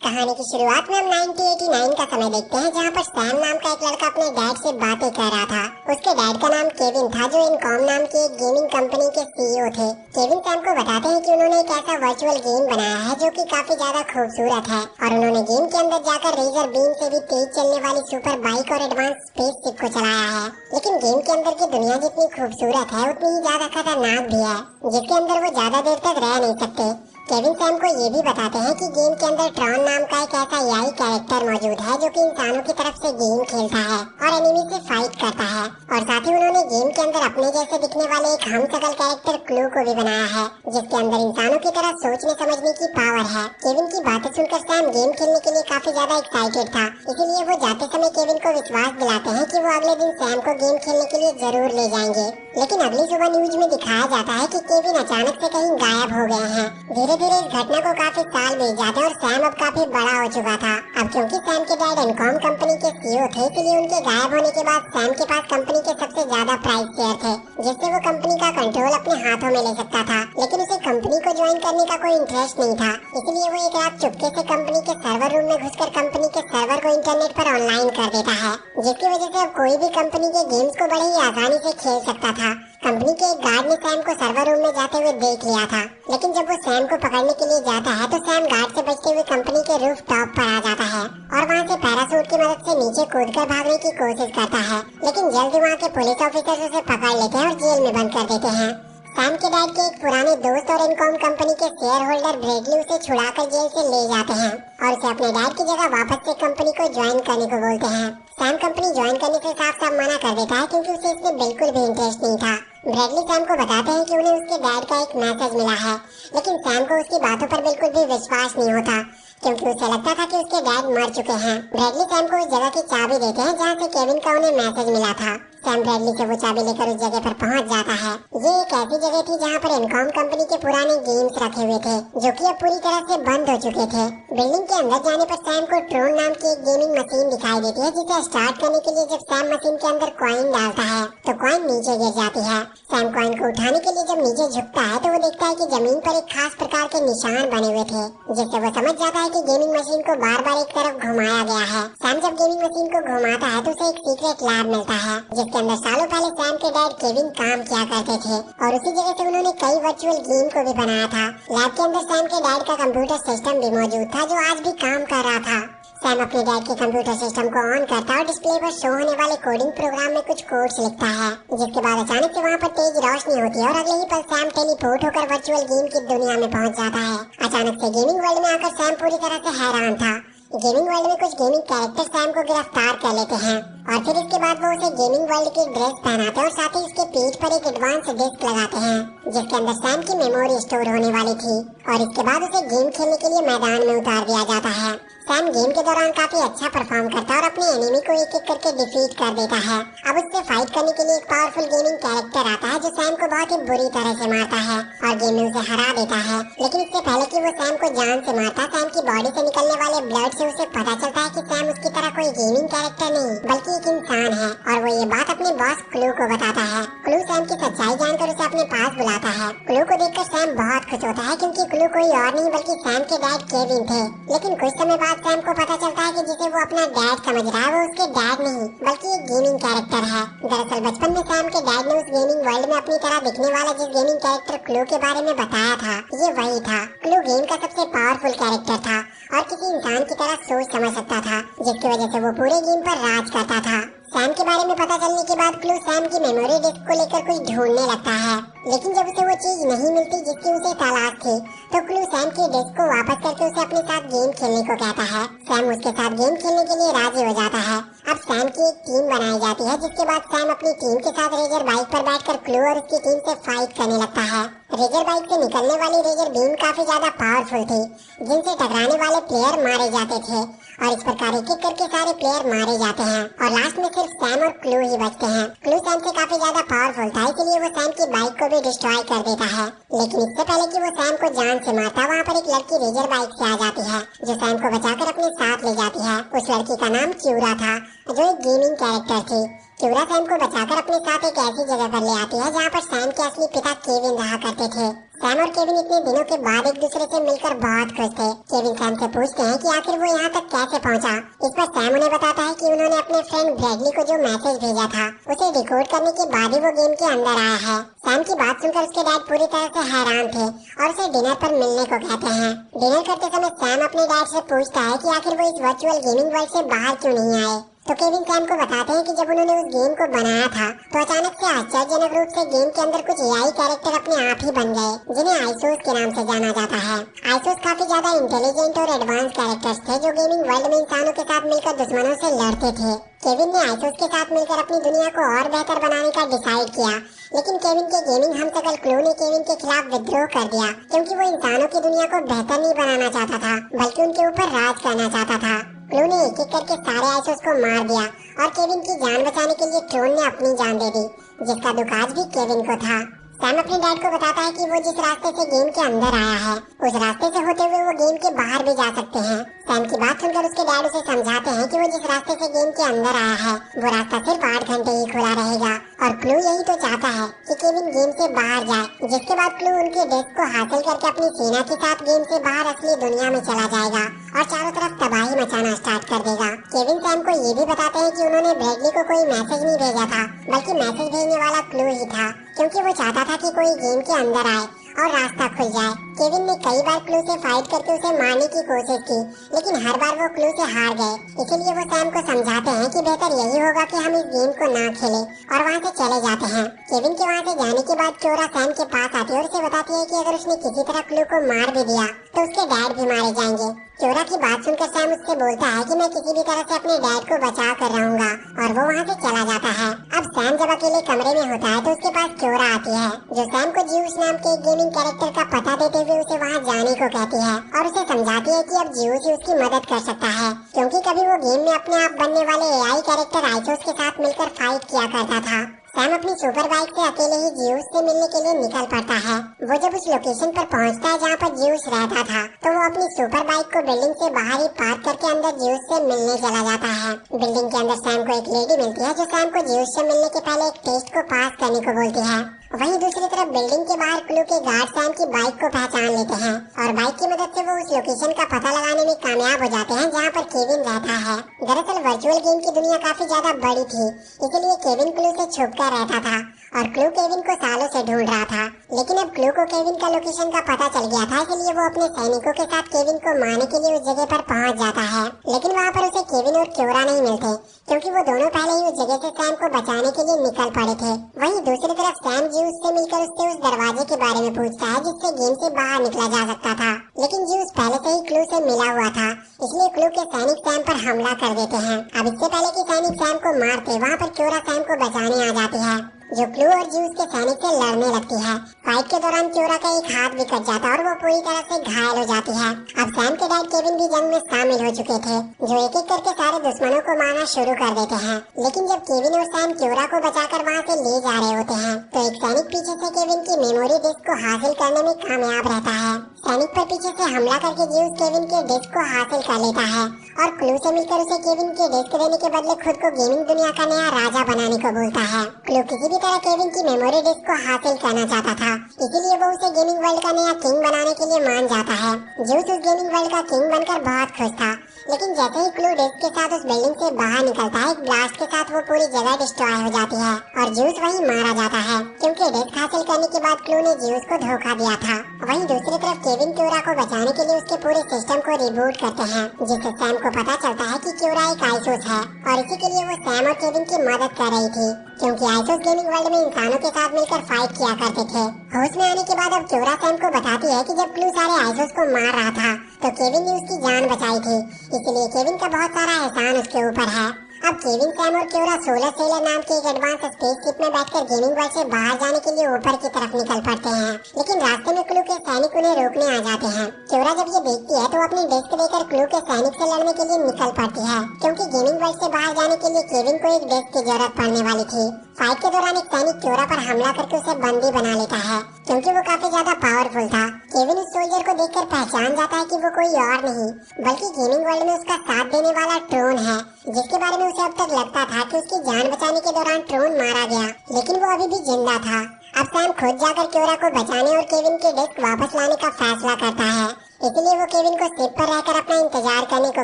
कहानी की शुरुआत में हम 1989 का समय देखते हैं, जहाँ पर सैम नाम का एक लड़का अपने डैड से बातें कर रहा था। उसके डैड का नाम केविन था, जो इनकॉम नाम की एक गेमिंग कंपनी के सीईओ थे। केविन सैम को बताते हैं कि उन्होंने एक ऐसा वर्चुअल गेम बनाया है जो कि काफी ज्यादा खूबसूरत है, और उन्होंने गेम के अंदर जाकर रेजर बीम से भी तेज चलने वाली सुपर बाइक और एडवांस स्पेसशिप को चलाया है। लेकिन गेम के अंदर की दुनिया जितनी खूबसूरत है, उतनी ही ज्यादा खतरनाक भी है, जिसके अंदर वो ज्यादा देर तक रह नहीं सकते। केविन सैम को ये भी बताते हैं कि गेम के अंदर ट्रॉन नाम का एक ऐसा एआई कैरेक्टर मौजूद है, जो कि इंसानों की तरफ से गेम खेलता है और एनिमी से फाइट करता है। और साथ ही उन्होंने गेम के अंदर अपने जैसे दिखने वाले एक हमशक्ल कैरेक्टर क्लू को भी बनाया है, जिसके अंदर इंसानों की तरह सोचने समझने की पावर है। केविन की बातें सुनकर सैम गेम खेलने के लिए काफी ज्यादा एक्साइटेड था, इसीलिए वो जाते समय केविन को विश्वास दिलाते हैं कि वो अगले दिन सैम को गेम खेलने के लिए जरूर ले जाएंगे। लेकिन अगली सुबह न्यूज में दिखाया जाता है कि केविन अचानक से कहीं गायब हो गए हैं। धीरे धीरे इस घटना को काफी साल बीत जाते हैं और सैम अब काफी बड़ा हो चुका था। अब क्योंकि सैम के डैड इनकॉम कंपनी के सीईओ थे, इसलिए उनके गायब होने के बाद सैम के पास कंपनी के सबसे ज्यादा प्राइस शेयर थे, जिससे वो कंपनी का कंट्रोल अपने हाथों में ले सकता था। लेकिन उसे कंपनी को ज्वाइन करने का कोई इंटरेस्ट नहीं था, इसलिए वो एक रात चुपके से कंपनी के सर्वर रूम में घुसकर कंपनी के सर्वर को इंटरनेट पर ऑनलाइन कर देता है, जिसकी वजह से अब कोई भी कंपनी के गेम्स को बड़े ही आसानी से खेल सकता था। कंपनी के एक गार्ड ने सैम को सर्वर रूम में जाते हुए देख लिया था, लेकिन जब वो सैम को पकड़ने के लिए जाता है तो सैम गार्ड से बचते हुए कंपनी के रूफ टॉप पर आ जाता है और वहाँ से पैराशूट की मदद से नीचे कूदकर भागने की कोशिश करता है। लेकिन जल्द वहाँ के पुलिस ऑफिसर उसे पकड़ लेते हैं और जेल में बंद कर देते हैं। सैम के डैड के एक पुराने दोस्त और इनकॉम कंपनी के शेयर होल्डर ब्रेडली उसे छुड़ाकर जेल से ले जाते हैं और उसे अपने डैड की जगह वापस से कंपनी को ज्वाइन करने को बोलते हैं। सैम कंपनी ज्वाइन करने से साफ साफ मना कर देता है, क्योंकि उसे इसमें बिल्कुल भी इंटरेस्ट नहीं था। ब्रेडली सैम को बताते हैं कि उन्हें उसके डैड का एक मैसेज मिला है, लेकिन सैम को उसकी बातों पर बिल्कुल भी विश्वास नहीं होता, क्योंकि उसे लगता था कि उसके डैड मर चुके हैं। ब्रेडली सैम को उस जगह की चाबी देते हैं जहाँ से केविन का उन्हें मैसेज मिला था। सैम ब्रेडली से वो चाबी लेकर उस जगह पर पहुँच जाता है। ये एक ऐसी जगह थी जहाँ पर इनकॉम कंपनी के पुराने गेम्स रखे हुए थे, जो कि अब पूरी तरह से बंद हो चुके थे। बिल्डिंग के अंदर जाने पर सैम को ट्रोन नाम की एक गेमिंग मशीन दिखाई देती है, जिसे स्टार्ट करने के लिए जब सैम मशीन के अंदर कॉइन डालता है तो कॉइन नीचे गिर जाती है। सैम कॉइन को उठाने के लिए जब नीचे झुकता है तो वो देखता है कि जमीन पर एक खास प्रकार के निशान बने हुए थे, जिससे वो समझ जाता है कि गेमिंग मशीन को बार बार एक तरफ घुमाया गया है। सैम जब गेमिंग मशीन को घुमाता है तो उसे एक सीक्रेट लैब मिलता है, जिसके अंदर सालों पहले सैम के डैड केविन काम किया करते थे, और उसी जगह से उन्होंने कई वर्चुअल गेम को भी बनाया था। लैब के अंदर सैम के डैड का कंप्यूटर सिस्टम भी मौजूद था, जो आज भी काम कर रहा था। सैम अपने डैड के कंप्यूटर सिस्टम को ऑन करता है और डिस्प्ले पर शो होने वाले कोडिंग प्रोग्राम में कुछ कोड्स लिखता है, जिसके बाद अचानक से वहाँ पर तेज रोशनी होती है और अगले ही पल सैम टेलीपोर्ट होकर वर्चुअल गेम की दुनिया में पहुँच जाता है। अचानक से गेमिंग वर्ल्ड में आकर सैम पूरी तरह से हैरान था। गेमिंग वर्ल्ड में कुछ गेमिंग कैरेक्टर सैम को गिरफ्तार कर लेते हैं और फिर इसके बाद वो उसे गेमिंग वर्ल्ड की ड्रेस पहनाते हैं और साथ ही उसके पीठ पर एक एडवांस डिस्क लगाते हैं, जिसके अंदर सैम की मेमोरी स्टोर होने वाली थी, और इसके बाद उसे गेम खेलने के लिए मैदान में उतार दिया जाता है। सैम गेम के दौरान काफी अच्छा परफॉर्म करता है और अपने एनिमी को एक एक करके डिफीट कर देता है। अब उससे फाइट करने के लिए एक पावरफुल गेमिंग कैरेक्टर आता है, जो सैम को बहुत ही बुरी तरह से मारता है और गेम में उसे हरा देता है। लेकिन इससे पहले कि वो सैम को जान से मारता, सैम की बॉडी से निकलने वाले ब्लड से उसे पता चलता है कि सैम उसकी तरह कोई गेमिंग कैरेक्टर नहीं बल्कि एक इंसान है, और वो ये बात अपने बॉस क्लू को बताता है। क्लू सैम की सच्चाई जानकर उसे अपने पास बुलाता है। क्लू को देखकर सैम बहुत खुश होता है, क्योंकि क्लू कोई और नहीं बल्कि सैम के डैड केविन थे। लेकिन कुछ समय बाद सैम को पता चलता है कि जिसे वो अपना डैड समझ रहा है वो उसके डैड नहीं बल्कि एक गेमिंग कैरेक्टर है। दरअसल बचपन में सैम के डैड ने उस गेमिंग वर्ल्ड में अपनी तरह दिखने वाला जिस गेमिंग कैरेक्टर क्लू के बारे में बताया था, ये वही था। क्लू गेम का सबसे पावरफुल कैरेक्टर था और किसी इंसान की तरह सोच समझ सकता था, जिसकी वजह से वो पूरे गेम पर राज करता था। सैम के बारे में पता चलने के बाद क्लू सैम की मेमोरी डिस्क को लेकर कुछ ढूंढने लगता है, लेकिन जब उसे वो चीज नहीं मिलती जिसकी उसे तलाश थी, तो क्लू सैम की डिस्क को वापस करके उसे अपने साथ गेम खेलने को कहता है। सैम उसके साथ गेम खेलने के लिए राजी हो जाता है। अब सैम की एक टीम बनाई जाती है, जिसके बाद सैम अपनी टीम के साथ रेजर बाइक पर बैठकर क्लू और उसकी टीम से फाइट करने लगता है। रेजर बाइक से निकलने वाली रेजर बीम काफी ज्यादा पावरफुल थी, जिनसे टकराने वाले प्लेयर मारे जाते थे, और इस प्रकार एक एक करके सारे प्लेयर मारे जाते हैं और लास्ट में सिर्फ सैम और क्लू ही बचते हैं। क्लू सैम से काफी ज्यादा पावरफुल था, इसलिए वो सैम की बाइक को भी डिस्ट्रॉय कर देता है। लेकिन इससे पहले कि वो सैम को जान से मारता, वहाँ पर एक लड़की रेजर बाइक से आ जाती है, जो सैम को बचाकर अपने साथ ले जाती है। उस लड़की का नाम क्यूरा था, जो एक गेमिंग कैरेक्टर थी। क्योरा सैम को बचाकर अपने साथ एक ऐसी जगह पर ले आती है जहाँ पर सैम के असली पिता केविन रहा करते थे। सैम और केविन इतने दिनों के बाद एक दूसरे से मिलकर बहुत खुश थे। केविन सैम से पूछते हैं कि आखिर वो यहाँ तक कैसे पहुँचा। इस पर सैम उन्हें बताता है कि उन्होंने अपने फ्रेंड ब्रैडली को जो मैसेज भेजा था उसे डिकोड करने के बाद ही वो गेम के अंदर आया है। सैम की बात सुनकर उसके डैड पूरी तरह से हैरान थे और उसे डिनर पर मिलने को कहते हैं। डिनर करते समय सैम अपने डैड से पूछता है कि आखिर वो इस वर्चुअल गेमिंग वर्ल्ड से बाहर क्यों नहीं आए। तो केविन सैम को बताते हैं कि जब उन्होंने उस गेम को बनाया था तो अचानक से आश्चर्यजनक रूप से गेम के अंदर कुछ एआई कैरेक्टर अपने आप ही बन गए जिन्हें आइसोस के नाम से जाना जाता है। आइसोस काफी ज्यादा इंटेलिजेंट और एडवांस कैरेक्टर्स थे जो गेमिंग वर्ल्ड में इंसानों के साथ मिलकर दुश्मनों से लड़ते थे। केविन ने आइसोस के साथ मिलकर अपनी दुनिया को और बेहतर बनाने का डिसाइड किया, लेकिन केविन के गेमिंग हमशक्ल क्लू ने केविन के खिलाफ विद्रोह कर दिया क्योंकि वो इंसानों की दुनिया को बेहतर नहीं बनाना चाहता था बल्कि उनके ऊपर राज करना चाहता था। क्लू ने एक एक करके सारे आइसोस को मार दिया और केविन की जान बचाने के लिए क्लोन ने अपनी जान दे दी, जिसका दुख आज भी केविन को था। सैम अपने डैड को बताता है कि वो जिस रास्ते से गेम के अंदर आया है उस रास्ते से होते हुए वो गेम के बाहर भी जा सकते हैं। सैम की बात सुनकर उसके डैड उसे समझाते हैं कि वो जिस रास्ते से गेम के अंदर आया है वो रास्ता सिर्फ 8 घंटे ही खुला रहेगा और क्लू यही तो चाहता है कि केविन गेम से बाहर जाए, जिसके बाद क्लू उनके डेस्क को हासिल करके अपनी सेना के साथ गेम से बाहर असली दुनिया में चला जाएगा और चारों तरफ तबाही मचाना स्टार्ट कर देगा। केविन सैम को ये भी बताते हैं कि उन्होंने ब्रैडली को कोई मैसेज नहीं भेजा था बल्कि मैसेज भेजने वाला क्लू ही था, क्योंकि वो चाहता था कि कोई गेम के अंदर आए और रास्ता खुल जाए। केविन ने कई बार क्लू से फाइट करके उसे मारने की कोशिश की, लेकिन हर बार वो क्लू से हार गए। इसीलिए वो सैम को समझाते हैं कि बेहतर यही होगा कि हम इस गेम को ना खेलें और वहाँ से चले जाते हैं। केविन के वहाँ से जाने के बाद क्योरा सैम के पास आती है और उसे बताती है कि अगर उसने किसी तरह क्लू को मार भी दिया तो उसके डैड भी मारे जाएंगे। क्योरा की बात सुनकर सैम उससे बोलता है कि मैं किसी भी तरह से अपने डैड को बचा कर रहूंगा और वो वहाँ से चला जाता है। अब सैम जब अकेले कमरे में होता है तो उसके पास क्योरा आती है जो सैम को ज्यूस नाम के एक गेमिंग कैरेक्टर का पता देते हुए उसे वहाँ जाने को कहती है और उसे समझाती है कि अब ज्यूस ही उसकी मदद कर सकता है, क्योंकि कभी वो गेम में अपने आप बनने वाले एआई कैरेक्टर आइसोस के साथ मिलकर फाइट किया करता था। सैम अपनी सुपर बाइक से अकेले ही ज्यूस से मिलने के लिए निकल पड़ता है। वो जब उस लोकेशन पर पहुंचता है जहां पर ज्यूस रहता था तो वो अपनी सुपर बाइक को बिल्डिंग से बाहर ही पार्क करके अंदर ज्यूस से मिलने चला जाता है। बिल्डिंग के अंदर सैम को एक लेडी मिलती है जो सैम को ज्यूस से मिलने के पहले एक टेस्ट को पास करने को बोलती है। वहीं दूसरी तरफ बिल्डिंग के बाहर क्लू के गार्ड सैम की बाइक को पहचान लेते हैं और बाइक की मदद से वो उस लोकेशन का पता लगाने में कामयाब हो जाते हैं जहां पर केविन रहता है। दरअसल वर्चुअल गेम की दुनिया काफी ज्यादा बड़ी थी, इसलिए केविन क्लू से छुपकर रहता था और क्लू केविन को सालों से ढूंढ रहा था। लेकिन अब क्लू को केविन का लोकेशन का पता चल गया था, इसलिए वो अपने सैनिकों के साथ केविन को मारने के लिए उस जगह पर पहुंच जाता है। लेकिन वहाँ पर उसे केविन और क्योरा नहीं मिलते, क्योंकि वो दोनों पहले ही उस जगह से सैम को बचाने के लिए निकल पड़े थे। वहीं दूसरी तरफ सैम ज्यूस से मिलकर उससे उस दरवाजे के बारे में पूछता है जिससे गेम से बाहर निकला जा सकता था, लेकिन ज्यूस पहले से ही क्लू से मिला हुआ था, इसलिए क्लू के सैनिक सैम पर हमला कर देते हैं। अब इससे पहले कि सैनिक सैम को मारते, वहाँ पर क्योरा सैम को बचाने आ जाती है जो क्लू और ज्यूस के सैनिक से लड़ने लगती है। फाइट के दौरान क्योरा का एक हाथ भी कट जाता है और वो पूरी तरह से घायल हो जाती है। अब सैम के डैड केविन भी जंग में शामिल हो चुके थे, जो एक एक करके सारे दुश्मनों को मारना शुरू कर देते हैं। लेकिन जब केविन और सैम क्योरा को बचाकर वहाँ से ले जा रहे होते हैं तो एक सैनिक पीछे से केविन की मेमोरी डिस्क को हासिल करने में कामयाब रहता है। सैनिक पर पीछे से हमला करके ज्यूस केविन के डिस्क को हासिल कर लेता है और क्लू से मिलकर उसे केविन के डिस्क देने के बदले खुद को गेमिंग दुनिया का नया राजा बनाने को बोलता है। क्लू किसी भी तरह केविन की मेमोरी डिस्क को हासिल करना चाहता था, इसीलिए वो उसे गेमिंग वर्ल्ड का नया किंग बनाने के लिए मान जाता है। ज्यूस उस गेमिंग वर्ल्ड का किंग बनकर बहुत खुश था, लेकिन जैसे ही क्लू डिस्क के साथ उस बिल्डिंग से बाहर निकलता है, एक ब्लास्ट के साथ वो पूरी जगह डिस्ट्रॉय हो जाती है और ज्यूस वहीं मारा जाता है, क्योंकि डिस्क हासिल करने के बाद क्लू ने ज्यूस को धोखा दिया था। वहीं दूसरी तरफ केविन क्योरा को बचाने के लिए उसके पूरे सिस्टम को रिबूट करते हैं, जिससे सैम को पता चलता है कि क्योरा एक आइसोस है और इसी के लिए वो सैम और केविन की मदद कर रही थी, क्योंकि आइसोस गेमिंग वर्ल्ड में इंसानों के साथ मिलकर फाइट किया करते थे। होश में आने के बाद अब क्योरा सैम को बताती है कि जब क्लू सारे आइसोस को मार रहा था तो केविन ने उसकी जान बचाई थी, इसलिए केविन का बहुत सारा एहसान उसके ऊपर है। अब केविन सैम और क्योरा सोलर सेलर नाम के एक एडवांस स्पेसशिप में बैठकर गेमिंग वर्ल्ड से बाहर जाने के लिए ऊपर की तरफ निकल पड़ते हैं, लेकिन रास्ते में क्लू के सैनिक उन्हें रोकने आ जाते हैं। क्योरा जब ये देखती है तो अपनी डिस्क देकर क्लू के सैनिक से लड़ने के लिए निकल पड़ती है, क्योंकि गेमिंग वर्ल्ड से बाहर जाने के लिए केविन को एक डिस्क की जरूरत पड़ने वाली थी। फाइट के दौरान एक सैनिक क्योरा पर हमला करके उसे बंदी बना लेता है क्योंकि वो काफी ज्यादा पावरफुल था। केविन उस सोल्जर को देखकर पहचान जाता है कि वो कोई और नहीं बल्कि गेमिंग वर्ल्ड में उसका साथ देने वाला ट्रोन है, जिसके बारे में उसे अब तक लगता था कि उसकी जान बचाने के दौरान ट्रोन मारा गया, लेकिन वो अभी भी जिंदा था। अब सैम खुद जाकर क्योरा को बचाने और केविन के डिस्क वापस लाने का फैसला करता है। इसलिए वो केविन को शिप पर रहकर अपना इंतजार करने को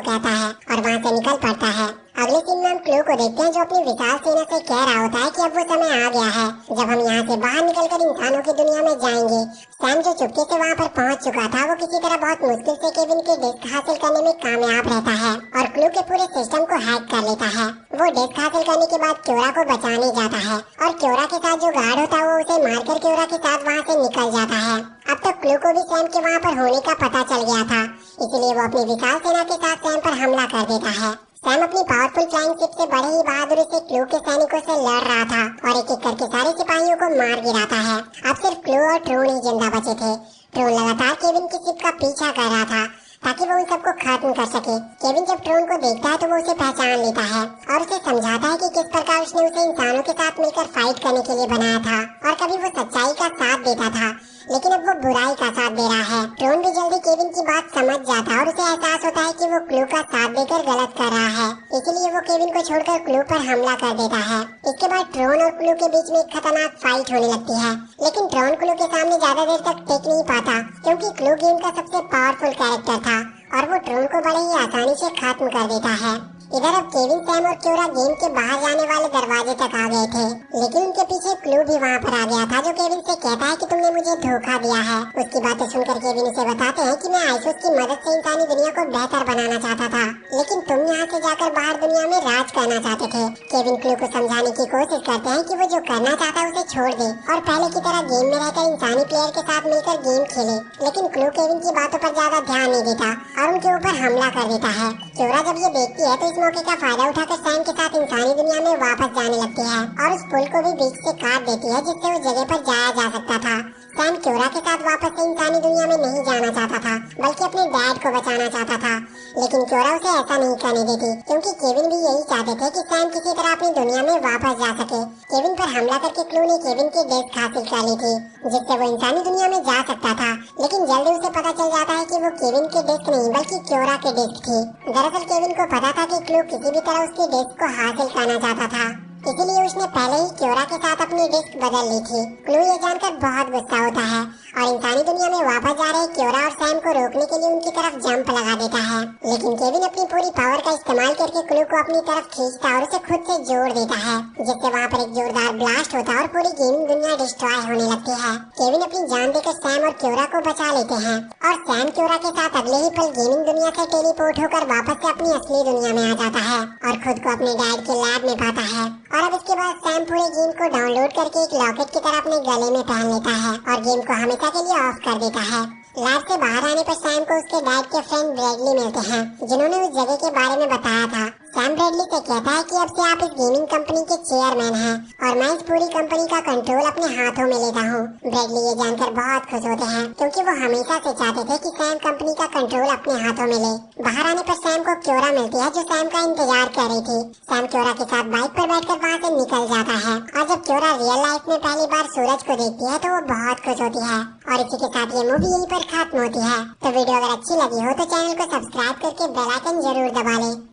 कहता है और वहाँ से निकल पड़ता है। अगले सीन में हम क्लू को देखते हैं जो अपनी विशाल सेना से कह रहा होता है कि अब वो समय आ गया है जब हम यहाँ से बाहर निकलकर इंसानों की दुनिया में जाएंगे। सैम जो चुपके से वहाँ पर पहुँच चुका था वो किसी तरह बहुत मुश्किल से केविन के डिस्क हासिल करने में कामयाब रहता है और क्लू के पूरे सिस्टम को हैक कर लेता है। वो डिस्क हासिल करने के बाद क्योरा को बचाने जाता है और क्योरा के साथ जो गार्ड होता है वो उसे मारकर क्योरा के साथ वहाँ से निकल जाता है। अब तक क्लू को भी सैम के वहाँ पर होने का पता चल गया था, इसलिए वो अपनी विशाल सेना के साथ सैम पर हमला कर देता है। सैम अपनी पावरफुल फ्लाइंग शिप से बड़े ही बहादुरी से क्लू के सैनिकों से लड़ रहा था और एक एक करके सारे सिपाहियों को मार गिराता है। अब सिर्फ क्लू और ट्रोन ही जिंदा बचे थे। ट्रोन लगातार केविन की शिप का पीछा कर रहा था ताकि वो उन सबको खत्म कर सके। केविन जब ट्रोन को देखता है तो वो उसे पहचान लेता है और उसे समझाता है कि किस प्रकार उसने उसे इंसानों के साथ मिलकर फाइट करने के लिए बनाया था और कभी वो सच्चाई का साथ देता था, लेकिन अब वो बुराई का साथ दे रहा है। ट्रोन भी जल्दी केविन की बात समझ जाता है और उसे एहसास होता है कि वो क्लू का साथ देकर गलत कर रहा है, इसलिए वो केविन को छोड़कर क्लू पर हमला कर देता है। इसके बाद ट्रोन और क्लू के बीच में एक खतरनाक फाइट होने लगती है, लेकिन ट्रोन क्लू के सामने ज्यादा देर तक टिक नहीं पाता क्योंकि क्लू गेम का सबसे पावरफुल कैरेक्टर था और वो ट्रोन को बड़े ही आसानी से खत्म कर देता है। इधर अब केविन, सैम और क्योरा गेम के बाहर जाने वाले दरवाजे तक आ गए थे, लेकिन उनके पीछे क्लू भी वहाँ पर आ गया था जो केविन से कहता है कि तुमने मुझे धोखा दिया है। उसकी बातें सुनकर केविन उसे बताते हैं कि मैं आइसोस की मदद से इंसानी दुनिया को बेहतर बनाना चाहता था, लेकिन तुम यहाँ से जाकर बाहर दुनिया में राज करना चाहते थे। केविन क्लू को समझाने की कोशिश करते हैं कि वो जो करना चाहता है उसे छोड़ दे और पहले की तरह गेम में रहकर इंसानी प्लेयर के साथ मिलकर गेम खेले, लेकिन क्लू केविन की बातों पर ज्यादा ध्यान नहीं देता और उनके ऊपर हमला कर देता है। क्योरा जब ये देखती है तो मौके का फायदा उठाकर सैम के साथ इंसानी दुनिया में वापस जाने लगती है और उस पुल को भी बीच से काट देती है जिससे उस जगह पर जाया जा सकता था। सैम क्योरा के साथ वापस से इंसानी दुनिया में नहीं जाना चाहता था बल्कि अपने डैड को बचाना चाहता था, लेकिन क्योरा उसे ऐसा नहीं करने देती क्योंकि केविन भी यही चाहते थे कि सैम किसी तरह अपनी दुनिया में वापस जा सके। केविन पर हमला करके क्लू ने केविन की डिस्क हासिल कर ली थी जिससे वो इंसानी दुनिया में जा सकता था, लेकिन जल्दी उसे पता चल जाता है कि वो केविन की डिस्क नहीं बल्कि क्योरा की डिस्क थी। दरअसल केविन को पता था कि क्लू किसी भी तरह उसकी डिस्क को हासिल करना चाहता था, इसीलिए उसने पहले ही क्योरा के साथ अपनी डिस्क बदल ली थी। क्लू ये जानकर बहुत गुस्सा होता है और इंसानी दुनिया में वापस जा रहे क्योरा और सैम को रोकने के लिए उनकी तरफ जंप लगा देता है, लेकिन केविन अपनी पूरी पावर का इस्तेमाल करके क्लू को अपनी तरफ खींचता और उसे खुद से जोड़ देता है, जिससे वहाँ पर एक जोरदार ब्लास्ट होता है और पूरी गेमिंग दुनिया डिस्ट्रॉय होने लगती है। केविन अपनी जान देकर सैम और क्योरा को बचा लेते हैं और सैम क्योरा के साथ अगले ही पल गेमिंग दुनिया से टेलीपोर्ट होकर वापस से अपनी असली दुनिया में आ जाता है और खुद को अपने डैड के लैब में पाता है। और अब इसके बाद सैम पूरे गेम को डाउनलोड करके एक लॉकेट की तरह अपने गले में पहन लेता है और गेम को हमेशा के लिए ऑफ कर देता है। लैब से बाहर आने पर सैम को उसके डैड के फ्रेंड ब्रैडली मिलते हैं जिन्होंने उस जगह के बारे में बताया था। सैम ब्रैडली से कहता है कि अब से आप इस गेमिंग कंपनी के चेयरमैन हैं और मैं इस पूरी कंपनी का कंट्रोल अपने हाथों में लेता हूँ। ब्रैडली ये जानकर बहुत खुश होते हैं क्योंकि वो हमेशा से चाहते थे कि सैम कंपनी का कंट्रोल अपने हाथों में ले। बाहर आने पर सैम को क्योरा मिलती है जो सैम का इंतजार कर रही थी। सैम क्योरा के साथ बाइक पर बैठकर वहाँ से निकल जाता है और जब क्योरा रियल लाइफ में पहली बार सूरज को देखती है तो वो बहुत खुश होती है। और इसी के साथ ये मूवी यहीं पर खत्म होती है। तो वीडियो अगर अच्छी लगी हो तो चैनल को सब्सक्राइब करके बेल आइकन जरूर दबा लें।